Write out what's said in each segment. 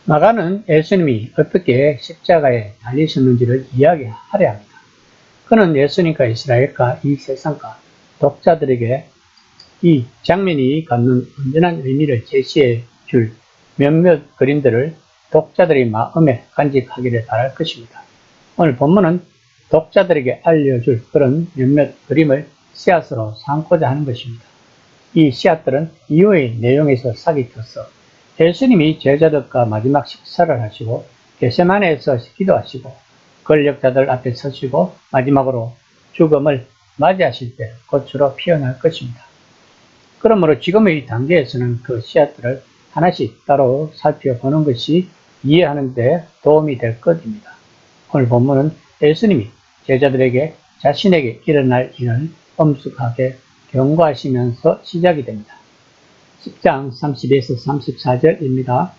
마가는 예수님이 어떻게 십자가에 달리셨는지를 이야기하려 합니다. 그는 예수님과 이스라엘과 이 세상과 독자들에게 이 장면이 갖는 온전한 의미를 제시해 줄 몇몇 그림들을 독자들의 마음에 간직하기를 바랄 것입니다. 오늘 본문은 독자들에게 알려줄 그런 몇몇 그림을 씨앗으로 삼고자 하는 것입니다. 이 씨앗들은 이후의 내용에서 싹이 텄어 예수님이 제자들과 마지막 식사를 하시고 겟세마네에서 기도하시고 권력자들 앞에 서시고 마지막으로 죽음을 맞이하실 때 꽃으로 피어날 것입니다. 그러므로 지금의 단계에서는 그 씨앗들을 하나씩 따로 살펴보는 것이 이해하는 데 도움이 될 것입니다. 오늘 본문은 예수님이 제자들에게 자신에게 일어날 일을 엄숙하게 경고하시면서 시작이 됩니다. 10장 32에서 34절입니다.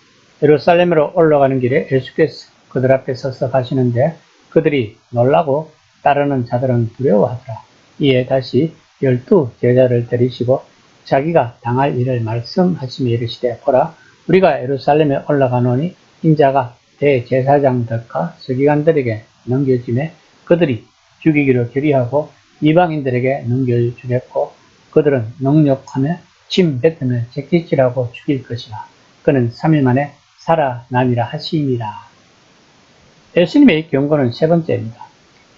예루살렘으로 올라가는 길에 예수께서 그들 앞에 서서 가시는데 그들이 놀라고 따르는 자들은 두려워하더라. 이에 다시 12 제자를 데리시고 자기가 당할 일을 말씀하시며 이르시되 보라 우리가 예루살렘에 올라가노니 인자가 대제사장들과 서기관들에게 넘겨지매 그들이 죽이기로 결의하고 이방인들에게 넘겨주겠고 그들은 능욕하며 침 뱉으며 채찍질하고 죽일 것이라. 그는 3일 만에 살아나니라 하시니라. 예수님의 경고는 세 번째입니다.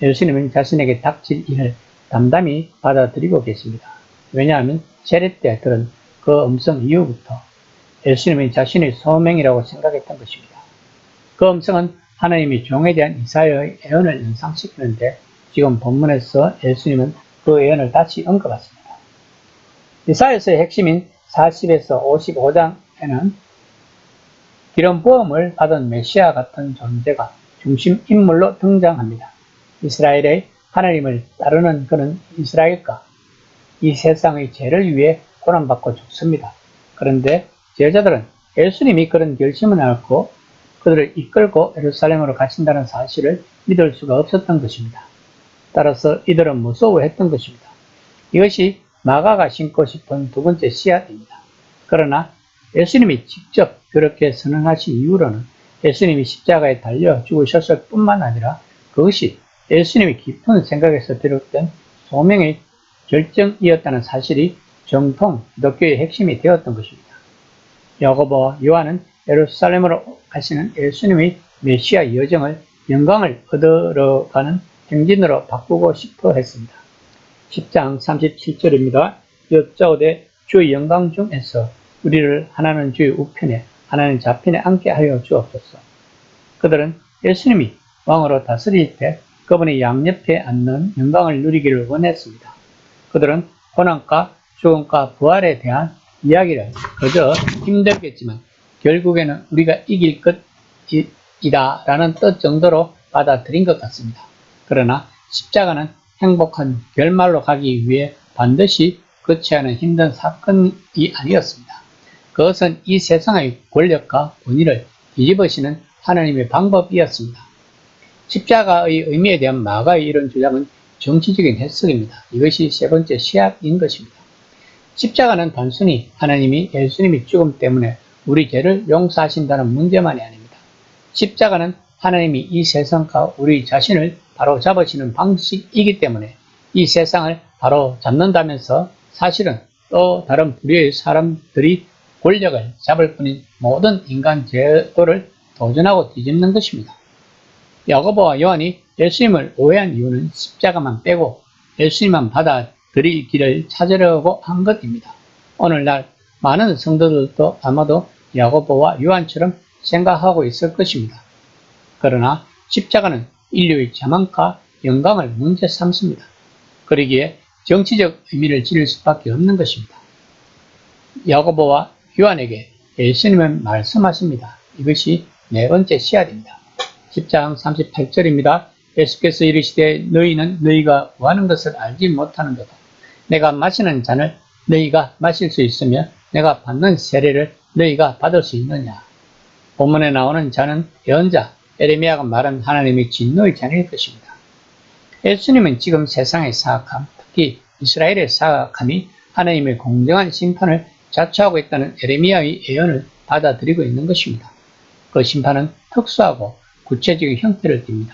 예수님은 자신에게 닥칠 일을 담담히 받아들이고 계십니다. 왜냐하면 세례 때 들은 그 음성 이후부터 예수님은 자신의 소명이라고 생각했던 것입니다. 그 음성은 하나님이 종에 대한 이사야의 예언을 연상시키는데 지금 본문에서 예수님은 그 예언을 다시 언급하십니다. 이사야서의 핵심인 40에서 55장에는 기름 부음을 받은 메시아 같은 존재가 중심 인물로 등장합니다. 이스라엘의 하나님을 따르는 그는 이스라엘과 이 세상의 죄를 위해 고난받고 죽습니다. 그런데 제자들은 예수님이 그런 결심을 않고 그들을 이끌고 예루살렘으로 가신다는 사실을 믿을 수가 없었던 것입니다. 따라서 이들은 무서워했던 것입니다. 이것이 마가가 심고 싶은 두 번째 씨앗입니다. 그러나 예수님이 직접 그렇게 선언하신 이후로는 예수님이 십자가에 달려 죽으셨을 뿐만 아니라 그것이 예수님이 깊은 생각에서 비롯된 소명의 결정이었다는 사실이 정통 기독교의 핵심이 되었던 것입니다. 야고보와 요한은 예루살렘으로 가시는 예수님의 메시아 여정을 영광을 얻으러 가는 행진으로 바꾸고 싶어 했습니다. 10장 37절입니다. 여짜오되 주의 영광 중에서 우리를 하나는 주의 우편에 하나는 좌편에 앉게 하여 주옵소서. 그들은 예수님이 왕으로 다스릴 때 그분의 양옆에 앉는 영광을 누리기를 원했습니다. 그들은 고난과 죽음과 부활에 대한 이야기를 그저 힘들겠지만 결국에는 우리가 이길 것이다 라는 뜻 정도로 받아들인 것 같습니다. 그러나 십자가는 행복한 결말로 가기 위해 반드시 거쳐야 하는 힘든 사건이 아니었습니다. 그것은 이 세상의 권력과 권위를 뒤집으시는 하나님의 방법이었습니다. 십자가의 의미에 대한 마가의 이런 주장은 정치적인 해석입니다. 이것이 세 번째 씨앗인 것입니다. 십자가는 단순히 하나님이 예수님의 죽음 때문에 우리 죄를 용서하신다는 문제만이 아닙니다. 십자가는 하나님이 이 세상과 우리 자신을 바로 잡으시는 방식이기 때문에 이 세상을 바로 잡는다면서 사실은 또 다른 부류의 사람들이 권력을 잡을 뿐인 모든 인간 제도를 도전하고 뒤집는 것입니다. 야고보와 요한이 예수님을 오해한 이유는 십자가만 빼고 예수님만 받아들이기를 찾으려고 한 것입니다. 오늘날 많은 성도들도 아마도 야고보와 요한처럼 생각하고 있을 것입니다. 그러나 십자가는 인류의 자만과 영광을 문제 삼습니다. 그러기에 정치적 의미를 지닐 수밖에 없는 것입니다. 야고보와 요한에게 예수님은 말씀하십니다. 이것이 네 번째 씨앗입니다. 10장 38절입니다. 예수께서 이르시되 너희는 너희가 구하는 것을 알지 못하는도다. 내가 마시는 잔을 너희가 마실 수 있으며 내가 받는 세례를 너희가 받을 수 있느냐. 본문에 나오는 잔은 예언자 에레미야가 말한 하나님의 진노의 잔일 것입니다. 예수님은 지금 세상의 사악함, 특히 이스라엘의 사악함이 하나님의 공정한 심판을 자초하고 있다는 에레미야의 예언을 받아들이고 있는 것입니다. 그 심판은 특수하고 구체적인 형태를 띱니다.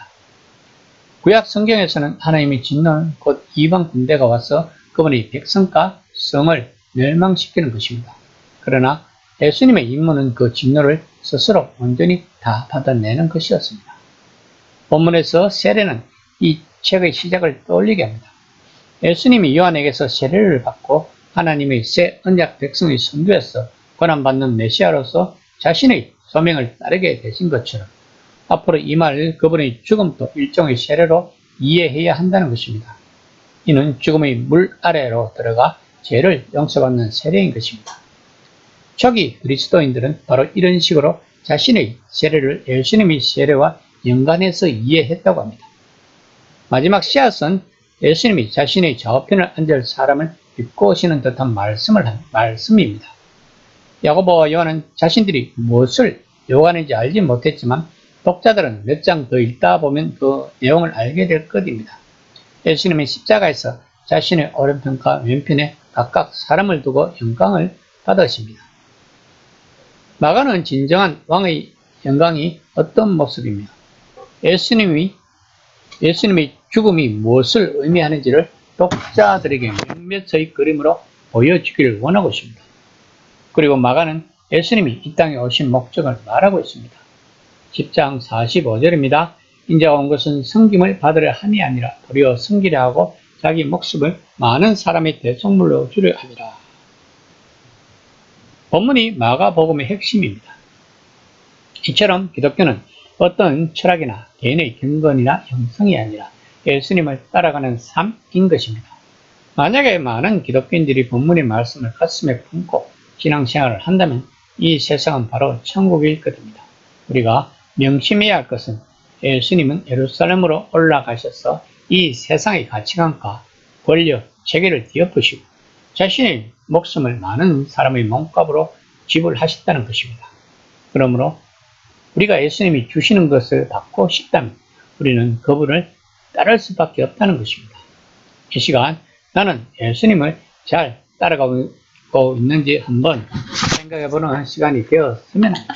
구약 성경에서는 하나님의 진노는 곧 이방 군대가 와서 그분의 백성과 성을 멸망시키는 것입니다. 그러나 예수님의 임무는 그 진노를 스스로 온전히 다 받아내는 것이었습니다. 본문에서 세례는 이 책의 시작을 떠올리게 합니다. 예수님이 요한에게서 세례를 받고 하나님의 새 언약 백성의 선두에서 고난받는 메시아로서 자신의 소명을 따르게 되신 것처럼 앞으로 임할 그분의 죽음도 일종의 세례로 이해해야 한다는 것입니다. 이는 죽음의 물 아래로 들어가 죄를 용서받는 세례인 것입니다. 초기 그리스도인들은 바로 이런 식으로 자신의 세례를 예수님의 세례와 연관해서 이해했다고 합니다. 마지막 씨앗은 예수님이 자신의 좌우편을 앉을 사람을 비꼬시는 듯한 말씀입니다. 야고보와 요한은 자신들이 무엇을 요구하는지 알지 못했지만 독자들은 몇 장 더 읽다 보면 그 내용을 알게 될 것입니다. 예수님은 십자가에서 자신의 오른편과 왼편에 각각 사람을 두고 영광을 받으십니다. 마가는 진정한 왕의 영광이 어떤 모습이며 예수님의 죽음이 무엇을 의미하는지를 독자들에게 몇몇의 그림으로 보여주기를 원하고 있습니다. 그리고 마가는 예수님이 이 땅에 오신 목적을 말하고 있습니다. 10장 45절입니다. 인자가 온 것은 섬김을 받으려 함이 아니라 도리어 섬기려 하고 자기 목숨을 많은 사람의 대속물로 주려 함이라. 본문이 마가복음의 핵심입니다. 이처럼 기독교는 어떤 철학이나 개인의 경건이나 형성이 아니라 예수님을 따라가는 삶인 것입니다. 만약에 많은 기독교인들이 본문의 말씀을 가슴에 품고 신앙생활을 한다면 이 세상은 바로 천국일 것입니다. 우리가 명심해야 할 것은 예수님은 예루살렘으로 올라가셔서 이 세상의 가치관과 권력, 체계를 뒤엎으시고 자신의 목숨을 많은 사람의 몸값으로 지불하셨다는 것입니다. 그러므로 우리가 예수님이 주시는 것을 받고 싶다면 우리는 그분을 따를 수밖에 없다는 것입니다. 이 시간 나는 예수님을 잘 따라가고 있는지 한번 생각해보는 시간이 되었으면 합니다.